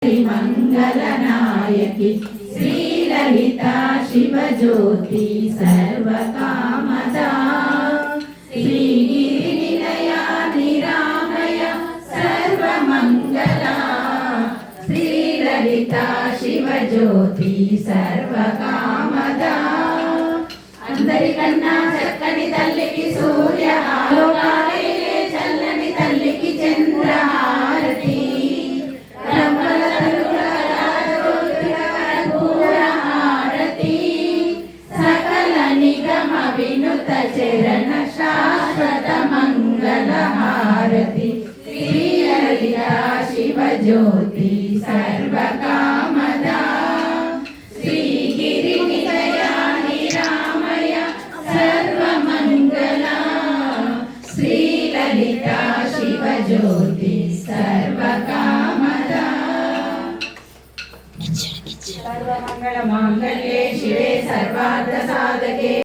मंगलनायकी श्रीललिता शिवज्योति सर्वकामदा श्रीगिरिनिलया निरामय सर्वमंगला श्रीललिता शिवज्योति सर्वकामदा अंदरिकन्ना चक्कनि तल्लिकी सूर्य आलोकाले चल्లని तल्लिकी चंद्रहारती विनुत चरण शाश्वत मंगल हारति श्रीललिता शिवज्योति सर्वकामदा श्रीगिरिनिलया निरामय सर्वमंगला श्रीललिता शिवज्योति सर्वकामदा सर्वमंगल मांगल्ये शिवे सर्वार्थ साधके